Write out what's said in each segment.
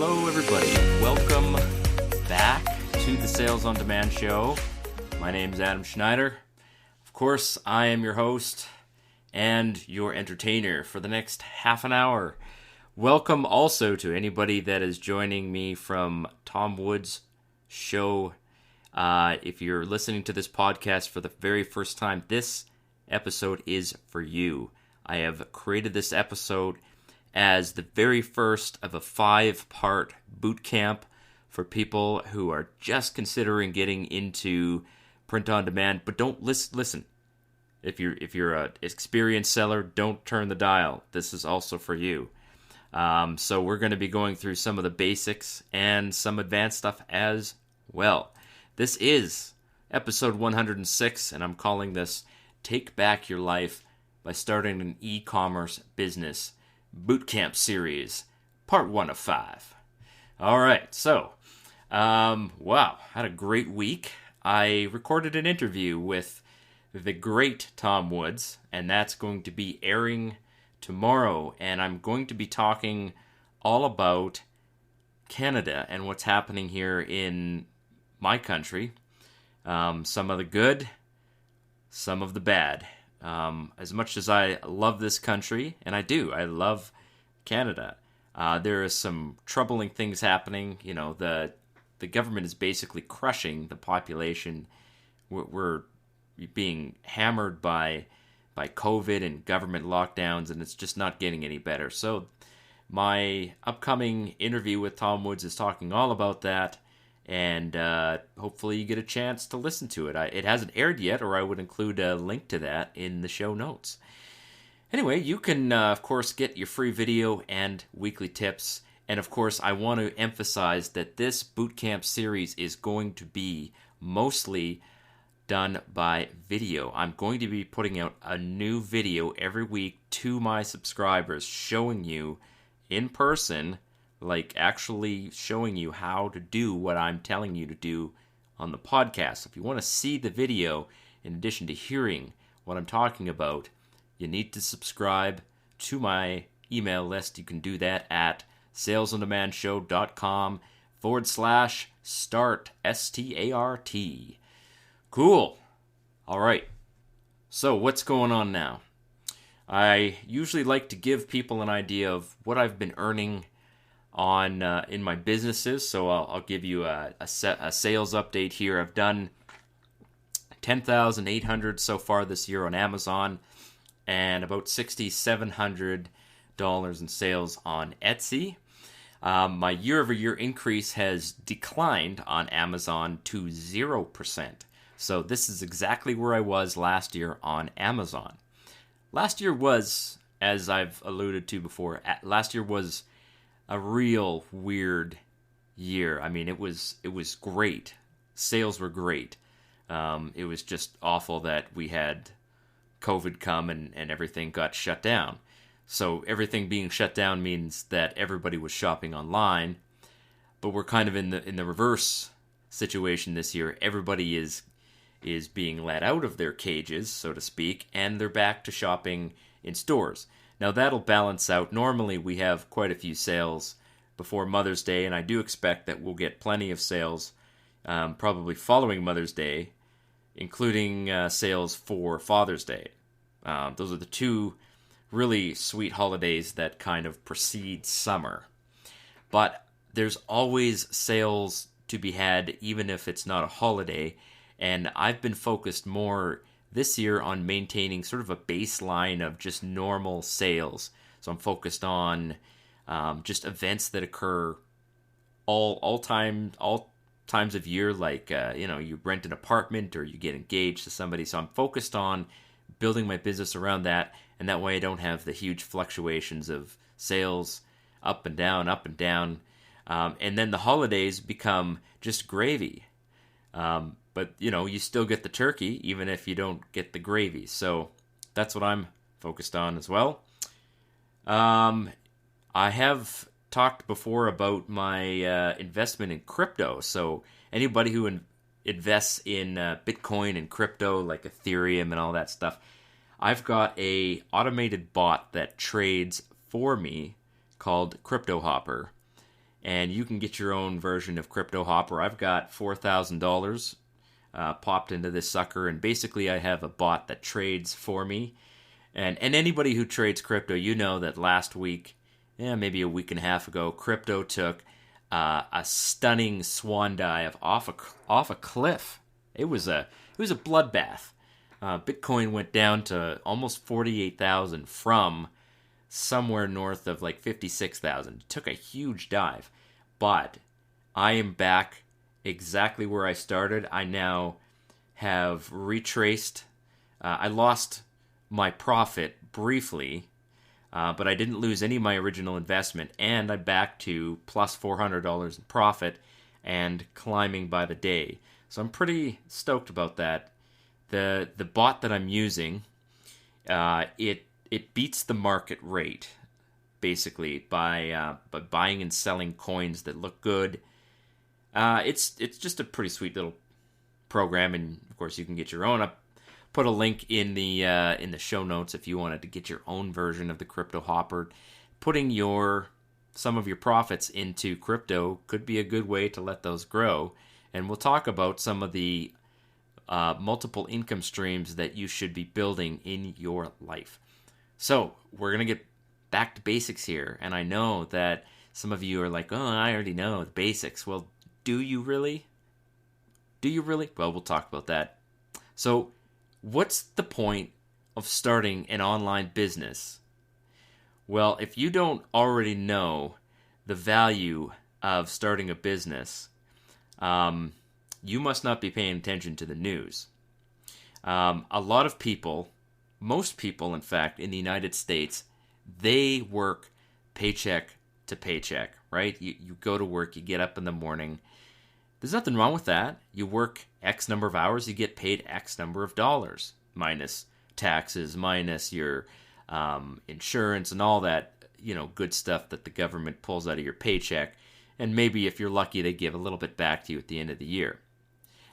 Hello, everybody. Welcome back to the Sales on Demand show. My name's Adam Schneider. Of course, I am your host and your entertainer for the next half an hour. Welcome also to anybody that is joining me from Tom Wood's show. If you're listening to this podcast for the very first time, this episode is for you. I have created this episode as the very first of a 5-part boot camp for people who are just considering getting into print on demand. But don't listen. If you're an experienced seller, don't turn the dial. This is also for you. So we're going to be going through some of the basics and some advanced stuff as well. This is episode 106, and I'm calling this Take Back Your Life by Starting an E-Commerce Business Bootcamp Series, part 1 of 5. All right, so, wow, had a great week. I recorded an interview with the great Tom Woods, and that's going to be airing tomorrow, and I'm going to be talking all about Canada and what's happening here in my country. Some of the good, some of the bad. As much as I love this country, and I do, I love Canada, there is some troubling things happening. You know, the government is basically crushing the population. We're being hammered by COVID and government lockdowns, and it's just not getting any better. So my upcoming interview with Tom Woods is talking all about that, and hopefully you get a chance to listen to it. It hasn't aired yet, or I would include a link to that in the show notes. Anyway, you can, of course, get your free video and weekly tips. And, of course, I want to emphasize that this bootcamp series is going to be mostly done by video. I'm going to be putting out a new video every week to my subscribers, showing you in person, like actually showing you how to do what I'm telling you to do on the podcast. If you want to see the video, in addition to hearing what I'm talking about, you need to subscribe to my email list. You can do that at salesondemandshow.com/start, S-T-A-R-T. Cool. All right. So what's going on now? I usually like to give people an idea of what I've been earning on in my businesses. So I'll give you a sales update here. I've done $10,800 so far this year on Amazon, and about $6,700 in sales on Etsy. My year-over-year increase has declined on Amazon to 0%. So this is exactly where I was last year on Amazon. Last year was, as I've alluded to before, last year was a real weird year. I mean, it was great. Sales were great. It was just awful that we had COVID come and everything got shut down. So everything being shut down means that everybody was shopping online, but we're kind of in the reverse situation this year. Everybody is being let out of their cages, so to speak, and they're back to shopping in stores. Now that'll balance out. Normally we have quite a few sales before Mother's Day, and I do expect that we'll get plenty of sales probably following Mother's Day, including sales for Father's Day. Those are the two really sweet holidays that kind of precede summer. But there's always sales to be had, even if it's not a holiday, and I've been focused more this year on maintaining sort of a baseline of just normal sales. So I'm focused on just events that occur all times of year, like you rent an apartment or you get engaged to somebody. So I'm focused on building my business around that, and that way I don't have the huge fluctuations of sales up and down, and then the holidays become just gravy. But, you still get the turkey, even if you don't get the gravy. So that's what I'm focused on as well. I have talked before about my investment in crypto. So anybody who invests in Bitcoin and crypto, like Ethereum and all that stuff, I've got a automated bot that trades for me called Crypto Hopper. and you can get your own version of Crypto Hopper. I've got $4,000 popped into this sucker, and basically I have a bot that trades for me. And anybody who trades crypto, you know that last week, maybe a week and a half ago, crypto took a stunning swan dive off a cliff. It was a bloodbath. Bitcoin went down to almost 48,000 from somewhere north of like 56,000. Took a huge dive, but I am back exactly where I started. I now have retraced. I lost my profit briefly, but I didn't lose any of my original investment, and I'm back to plus $400 in profit and climbing by the day. So I'm pretty stoked about that. The bot that I'm using, it beats the market rate basically by buying and selling coins that look good. It's just a pretty sweet little program, and of course you can get your own. I put a link in the show notes if you wanted to get your own version of the Crypto Hopper. Putting some of your profits into crypto could be a good way to let those grow, and we'll talk about some of the multiple income streams that you should be building in your life. So we're going to get back to basics here, and I know that some of you are like, oh, I already know the basics. Well, do you really? Well, we'll talk about that. So what's the point of starting an online business? Well, if you don't already know the value of starting a business, you must not be paying attention to the news. A lot of people, most people, in fact, in the United States, they work paycheck to paycheck, right? You go to work, you get up in the morning. There's nothing wrong with that. You work X number of hours, you get paid X number of dollars, minus taxes, minus your insurance and all that, good stuff that the government pulls out of your paycheck. And maybe if you're lucky, they give a little bit back to you at the end of the year.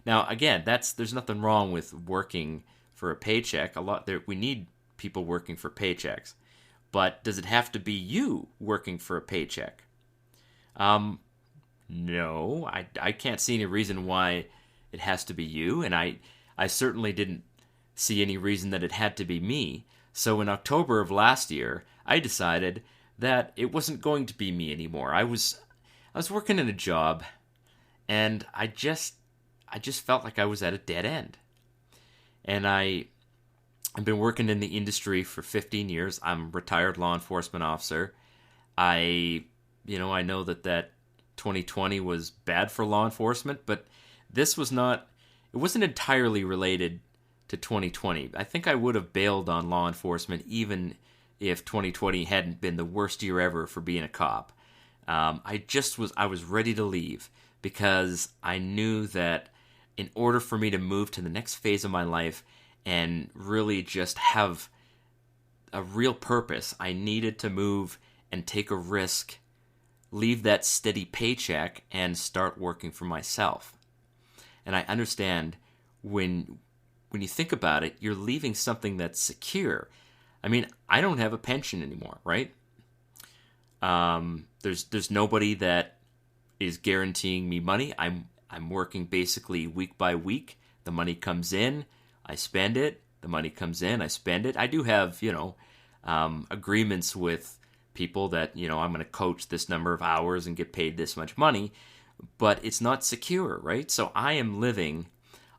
Now, again, there's nothing wrong with working for a paycheck. We need people working for paychecks. But does it have to be you working for a paycheck? No, I can't see any reason why it has to be you, and I certainly didn't see any reason that it had to be me. So in October of last year, I decided that it wasn't going to be me anymore. I was working in a job, and I just felt like I was at a dead end. And I've been working in the industry for 15 years. I'm a retired law enforcement officer. I know that 2020 was bad for law enforcement, but it wasn't entirely related to 2020. I think I would have bailed on law enforcement even if 2020 hadn't been the worst year ever for being a cop. I was ready to leave because I knew that in order for me to move to the next phase of my life and really just have a real purpose, I needed to move and take a risk, leave that steady paycheck, and start working for myself. And I understand when you think about it, you're leaving something that's secure. I mean, I don't have a pension anymore, right? There's nobody that is guaranteeing me money. I'm working basically week by week. The money comes in, I spend it. The money comes in, I spend it. I do have, agreements with people that, I'm going to coach this number of hours and get paid this much money, but it's not secure, right? So I am living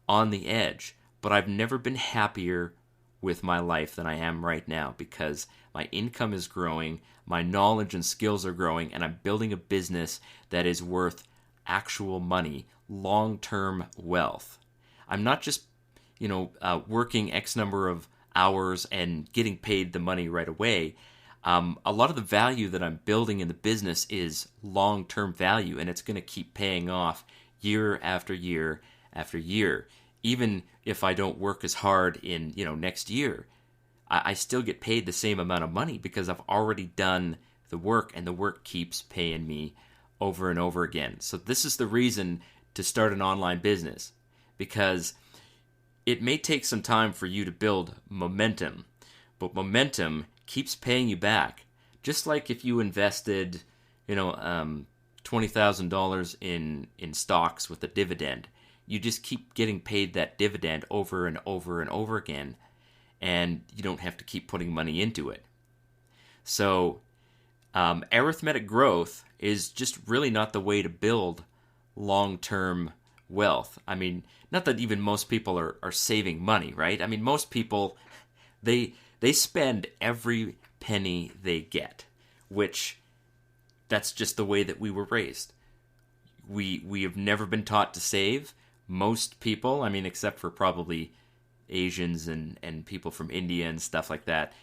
on the edge, but I've never been happier with my life than I am right now because my income is growing, my knowledge and skills are growing, and I'm building a business that is worth actual money, long-term wealth. I'm not just, working X number of hours and getting paid the money right away. A lot of the value that I'm building in the business is long-term value, and it's going to keep paying off year after year after year. Even if I don't work as hard in, next year, I still get paid the same amount of money because I've already done the work, and the work keeps paying me over and over again. So this is the reason to start an online business, because it may take some time for you to build momentum, but momentum keeps paying you back. Just like if you invested, $20 $20,000 in stocks with a dividend, you just keep getting paid that dividend over and over and over again, and you don't have to keep putting money into it. So arithmetic growth is just really not the way to build long-term wealth. I mean, not that even most people are saving money, right? I mean, most people, they spend every penny they get, which that's just the way that we were raised. We have never been taught to save. Most people, I mean, except for probably Asians and people from India and stuff like that,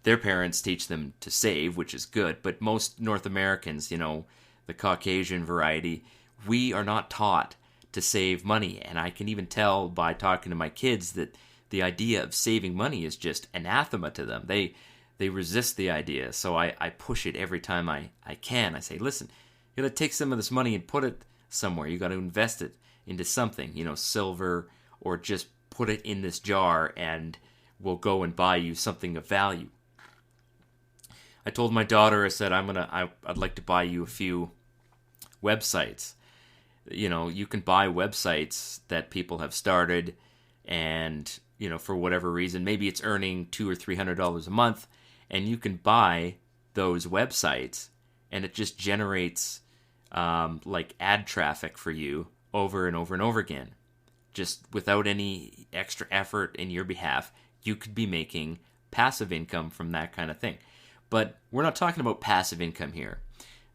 their parents teach them to save, which is good. But most North Americans, the Caucasian variety, we are not taught to save money. And I can even tell by talking to my kids that the idea of saving money is just anathema to them. They resist the idea. So I push it every time I can. I say, listen, you got to take some of this money and put it somewhere. You got to invest it into something, silver, or just put it in this jar and we'll go and buy you something of value. I told my daughter, I said, I'd like to buy you a few websites. You can buy websites that people have started and, for whatever reason, maybe it's earning $200 or $300 a month, and you can buy those websites and it just generates like ad traffic for you over and over and over again. Just without any extra effort in your behalf, you could be making passive income from that kind of thing. But we're not talking about passive income here.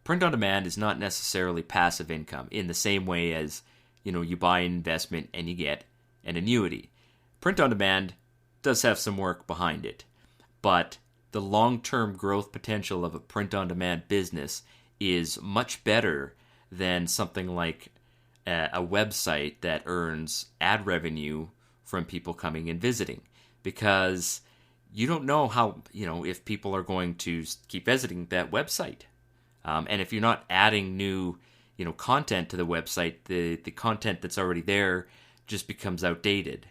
Print on demand is not necessarily passive income in the same way as, you buy an investment and you get an annuity. Print on demand does have some work behind it, but the long-term growth potential of a print on demand business is much better than something like a website that earns ad revenue from people coming and visiting, because you don't know how, if people are going to keep visiting that website. And if you're not adding new, content to the website, the content that's already there just becomes outdated.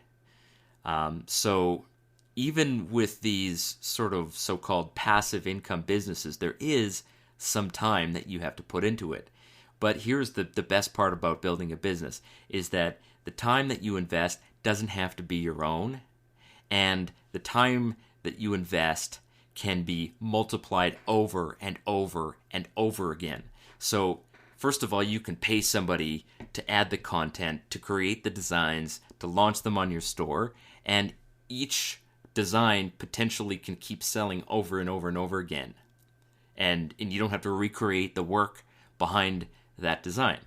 So even with these sort of so-called passive income businesses, there is some time that you have to put into it. But here's the best part about building a business is that the time that you invest doesn't have to be your own, and the time that you invest can be multiplied over and over and over again. So first of all, you can pay somebody to add the content, to create the designs, to launch them on your store, and each design potentially can keep selling over and over and over again. And you don't have to recreate the work behind that design.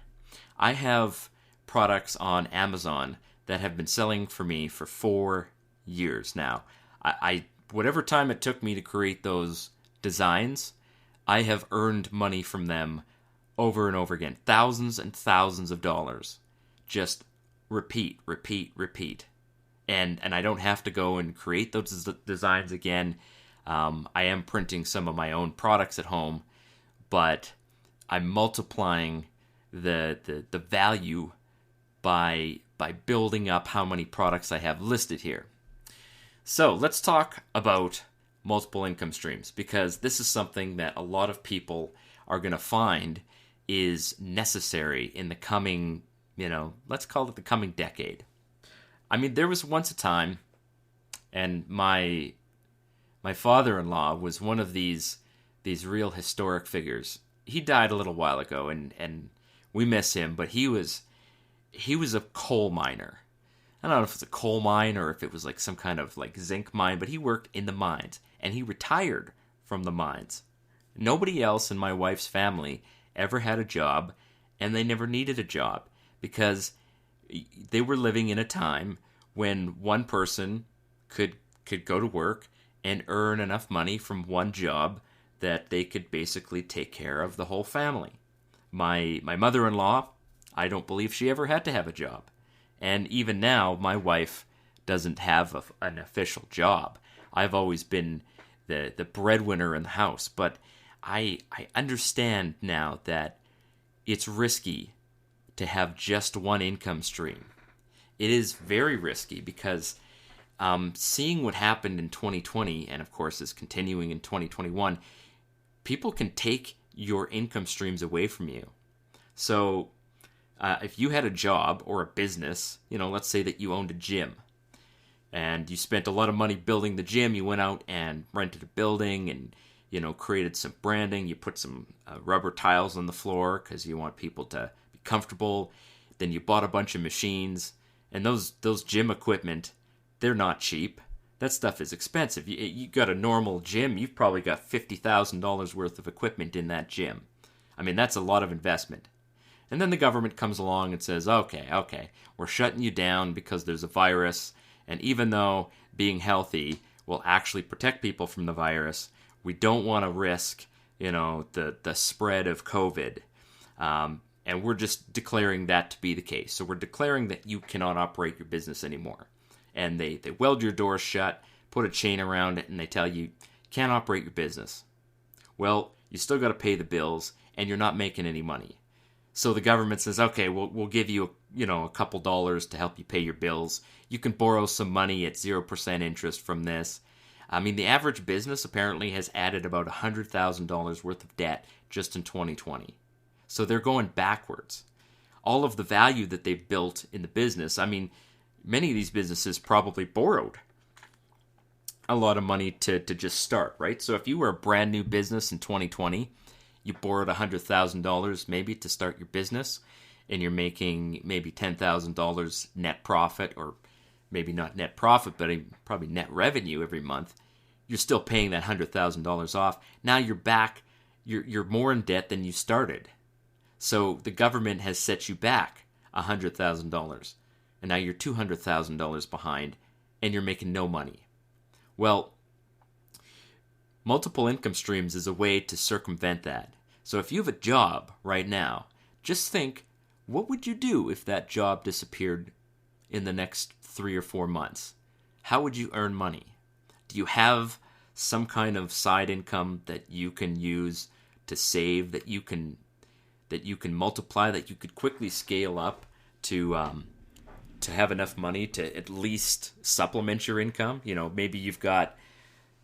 I have products on Amazon that have been selling for me for 4 years now. I whatever time it took me to create those designs, I have earned money from them over and over again. Thousands and thousands of dollars. Just repeat. And I don't have to go and create those designs again. I am printing some of my own products at home, but I'm multiplying the value by building up how many products I have listed here. So let's talk about multiple income streams, because this is something that a lot of people are going to find is necessary in the coming, let's call it the coming decade. I mean, there was once a time, and my father-in-law was one of these real historic figures. He died a little while ago, and we miss him, but he was a coal miner. I don't know if it's a coal mine or if it was like some kind of like zinc mine, but he worked in the mines, and he retired from the mines. Nobody else in my wife's family ever had a job, and they never needed a job, because they were living in a time when one person could go to work and earn enough money from one job that they could basically take care of the whole family. My mother-in-law, I don't believe she ever had to have a job. And even now, my wife doesn't have an official job. I've always been the breadwinner in the house. But I understand now that it's risky to have just one income stream. It is very risky because seeing what happened in 2020, and of course is continuing in 2021, people can take your income streams away from you. So if you had a job or a business, let's say that you owned a gym and you spent a lot of money building the gym, you went out and rented a building and, created some branding, you put some rubber tiles on the floor because you want people to be comfortable. Then you bought a bunch of machines, and those gym equipment, they're not cheap. That stuff is expensive. You got a normal gym, you've probably got $50,000 worth of equipment in that gym. I mean, that's a lot of investment. And then the government comes along and says, okay, we're shutting you down because there's a virus, and even though being healthy will actually protect people from the virus, we don't want to risk, the spread of COVID. And we're just declaring that to be the case. So we're declaring that you cannot operate your business anymore. And they weld your doors shut, put a chain around it, and they tell you can't operate your business. Well, you still got to pay the bills, and you're not making any money. So the government says, okay, we'll give you a couple dollars to help you pay your bills. You can borrow some money at 0% interest from this. I mean, the average business apparently has added about $100,000 worth of debt just in 2020. So they're going backwards. All of the value that they've built in the business, I mean, many of these businesses probably borrowed a lot of money to just start, right? So if you were a brand new business in 2020, you borrowed $100,000 maybe to start your business, and you're making maybe $10,000 net profit, or maybe not net profit, but probably net revenue every month. You're still paying that $100,000 off. Now you're back, you're more in debt than you started. So the government has set you back $100,000, and now you're $200,000 behind, and you're making no money. Well, multiple income streams is a way to circumvent that. So if you have a job right now, just think, what would you do if that job disappeared in the next 3 or 4 months? How would you earn money? Do you have some kind of side income that you can use to save, that you can multiply, that you could quickly scale up to have enough money to at least supplement your income? Maybe you've got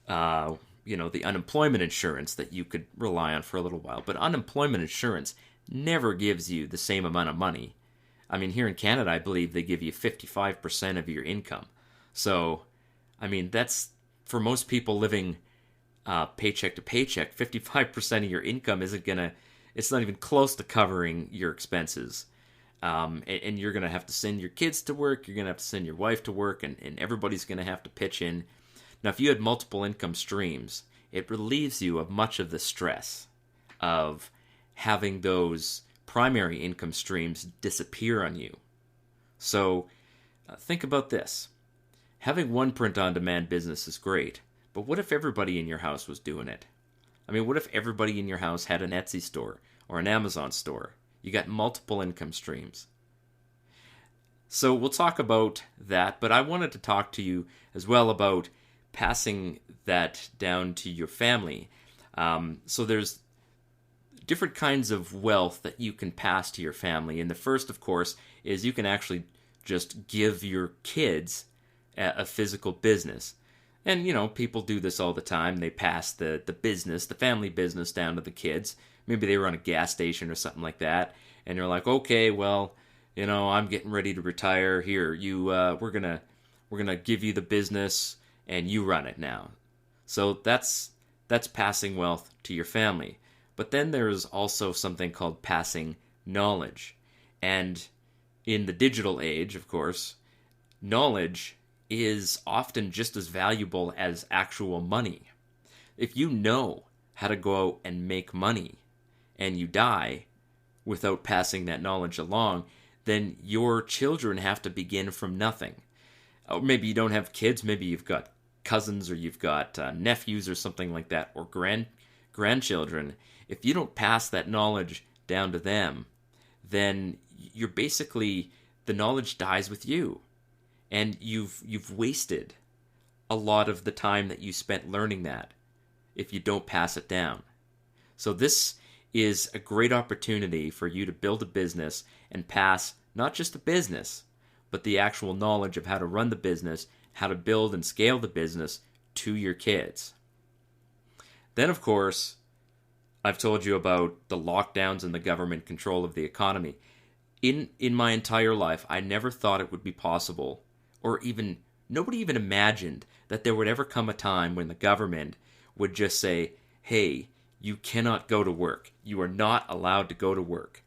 the unemployment insurance that you could rely on for a little while. But unemployment insurance never gives you the same amount of money. I mean, here in Canada, I believe they give you 55% of your income. So, I mean, that's, for most people living paycheck to paycheck, 55% of your income it's not even close to covering your expenses. And you're going to have to send your kids to work, you're going to have to send your wife to work, and everybody's going to have to pitch in. Now, if you had multiple income streams, it relieves you of much of the stress of having those primary income streams disappear on you. So think about this. Having one print-on-demand business is great, but what if everybody in your house was doing it? I mean, what if everybody in your house had an Etsy store or an Amazon store? You got multiple income streams. So we'll talk about that, but I wanted to talk to you as well about passing that down to your family. So there's different kinds of wealth that you can pass to your family. And the first, of course, is you can actually just give your kids a physical business. And, people do this all the time. They pass the business, the family business, down to the kids. Maybe they run a gas station or something like that. And you're like, okay, well, I'm getting ready to retire. Here, we're gonna give you the business, and you run it now. So that's passing wealth to your family. But then there's also something called passing knowledge. And in the digital age, of course, knowledge is often just as valuable as actual money. If you know how to go out and make money, and you die without passing that knowledge along, then your children have to begin from nothing. Or maybe you don't have kids, maybe you've got cousins, or you've got nephews or something like that, or grandchildren. If you don't pass that knowledge down to them, then you're basically, the knowledge dies with you. And you've wasted a lot of the time that you spent learning that if you don't pass it down. So this is a great opportunity for you to build a business and pass not just the business, but the actual knowledge of how to run the business, how to build and scale the business to your kids. Then, of course, I've told you about the lockdowns and the government control of the economy. In my entire life, I never thought it would be possible, or even nobody even imagined that there would ever come a time when the government would just say, "Hey, you cannot go to work. You are not allowed to go to work."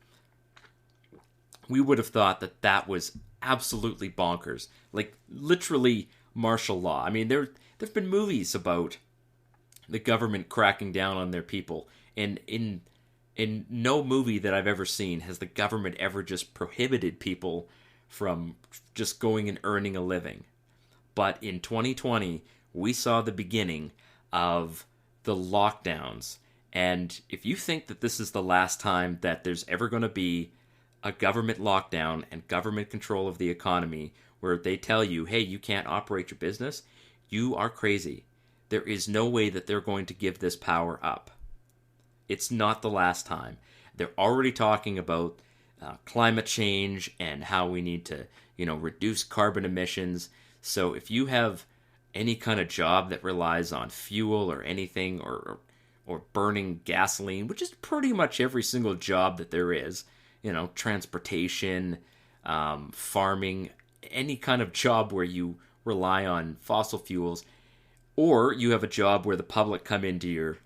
We would have thought that that was absolutely bonkers, like literally martial law. I mean, there've been movies about the government cracking down on their people, and in no movie that I've ever seen has the government ever just prohibited people from just going and earning a living. But in 2020, we saw the beginning of the lockdowns. And if you think that this is the last time that there's ever going to be a government lockdown and government control of the economy where they tell you, hey, you can't operate your business, you are crazy. There is no way that they're going to give this power up. It's not the last time. They're already talking about climate change and how we need to, reduce carbon emissions. So if you have any kind of job that relies on fuel or anything, or burning gasoline, which is pretty much every single job that there is, transportation, farming, any kind of job where you rely on fossil fuels, or you have a job where the public come into your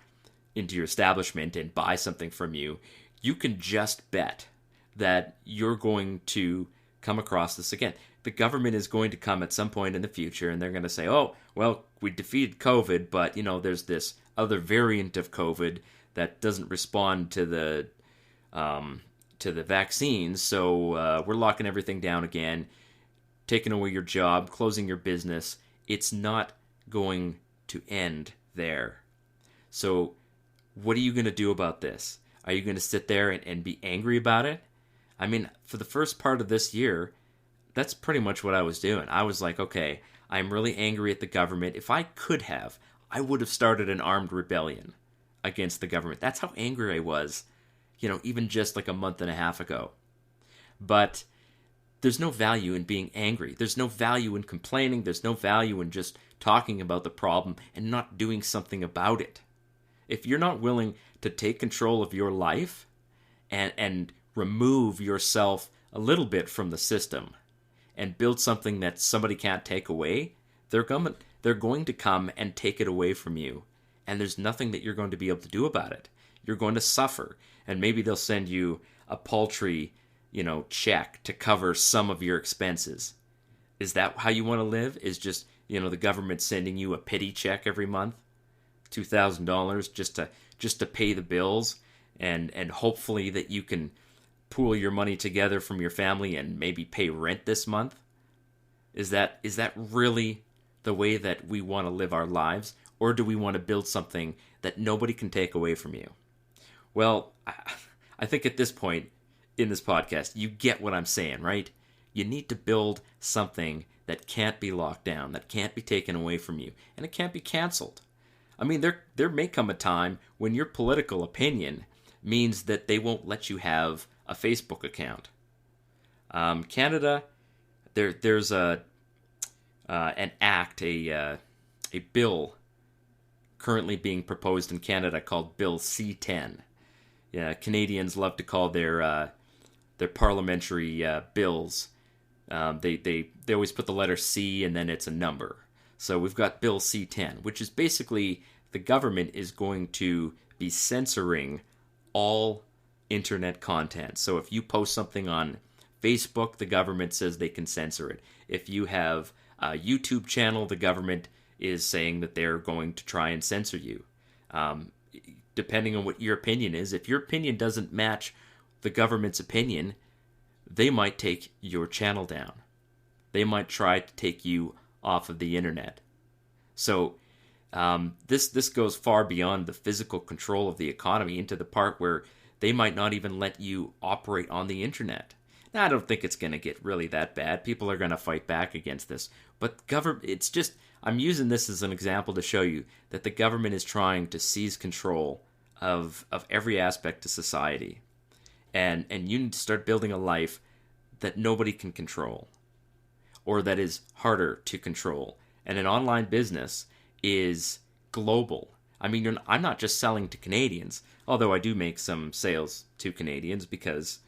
establishment and buy something from you, you can just bet that you're going to come across this again. The government is going to come at some point in the future and they're going to say, oh, well, we defeated COVID, but, there's this other variant of COVID that doesn't respond to the vaccines, so we're locking everything down again, taking away your job, closing your business. It's not going to end there. So what are you going to do about this? Are you going to sit there and be angry about it? I mean, for the first part of this year, that's pretty much what I was doing. I was like, okay, I'm really angry at the government. If I could have, I would have started an armed rebellion against the government. That's how angry I was, even just like a month and a half ago. But there's no value in being angry. There's no value in complaining. There's no value in just talking about the problem and not doing something about it. If you're not willing to take control of your life and remove yourself a little bit from the system and build something that somebody can't take away, they're going to come and take it away from you. And there's nothing that you're going to be able to do about it. You're going to suffer. And maybe they'll send you a paltry, check to cover some of your expenses. Is that how you want to live? Is just, the government sending you a pity check every month? $2,000 just to pay the bills, and hopefully that you can pool your money together from your family and maybe pay rent this month? Is that really the way that we want to live our lives, or do we want to build something that nobody can take away from you? Well, I think at this point in this podcast, you get what I'm saying, right? You need to build something that can't be locked down, that can't be taken away from you, and it can't be canceled. I mean, there may come a time when your political opinion means that they won't let you have a Facebook account. Canada, there's an act, a bill currently being proposed in Canada called Bill C-10. Yeah, Canadians love to call their parliamentary bills. They always put the letter C and then it's a number. So we've got Bill C-10, which is basically the government is going to be censoring all internet content. So if you post something on Facebook, the government says they can censor it. If you have a YouTube channel, the government is saying that they're going to try and censor you. Depending on what your opinion is, if your opinion doesn't match the government's opinion, they might take your channel down. They might try to take you off of the internet. So this goes far beyond the physical control of the economy into the part where they might not even let you operate on the internet. Now, I don't think it's going to get really that bad. People are going to fight back against this. But it's just, I'm using this as an example to show you that the government is trying to seize control of every aspect of society. And you need to start building a life that nobody can control, or that is harder to control. And an online business is global. I mean, I'm not just selling to Canadians, although I do make some sales to Canadians because,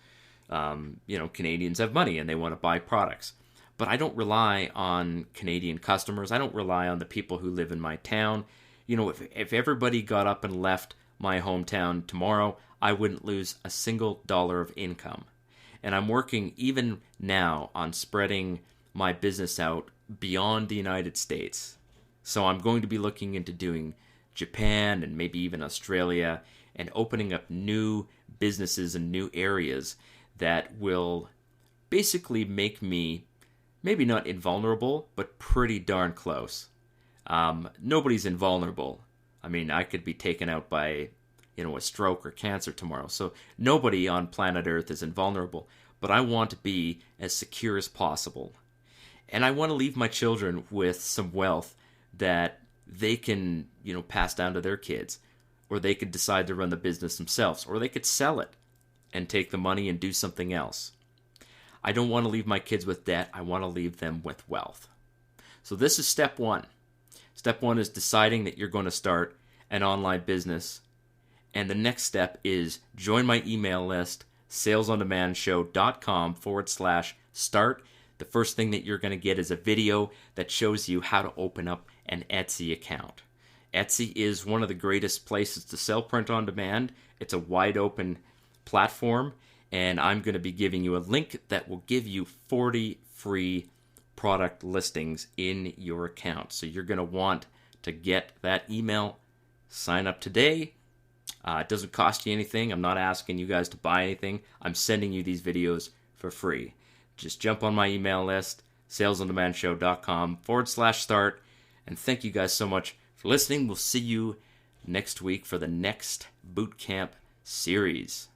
Canadians have money and they want to buy products. But I don't rely on Canadian customers. I don't rely on the people who live in my town. If everybody got up and left my hometown tomorrow, I wouldn't lose a single dollar of income. And I'm working even now on spreading my business out beyond the United States. So I'm going to be looking into doing Japan and maybe even Australia and opening up new businesses and new areas that will basically make me maybe not invulnerable, but pretty darn close. Nobody's invulnerable. I mean, I could be taken out by, a stroke or cancer tomorrow. So nobody on planet Earth is invulnerable. But I want to be as secure as possible. And I want to leave my children with some wealth that they can, pass down to their kids. Or they could decide to run the business themselves. Or they could sell it and take the money and do something else. I don't want to leave my kids with debt. I want to leave them with wealth. So this is step one. Step one is deciding that you're going to start an online business. And the next step is join my email list, salesondemandshow.com/start. The first thing that you're going to get is a video that shows you how to open up an Etsy account. Etsy is one of the greatest places to sell print on demand. It's a wide open platform, and I'm going to be giving you a link that will give you 40 free product listings in your account. So you're going to want to get that email, sign up today. It doesn't cost you anything. I'm not asking you guys to buy anything. I'm sending you these videos for free. Just jump on my email list, salesondemandshow.com/start. And thank you guys so much for listening. We'll see you next week for the next bootcamp series.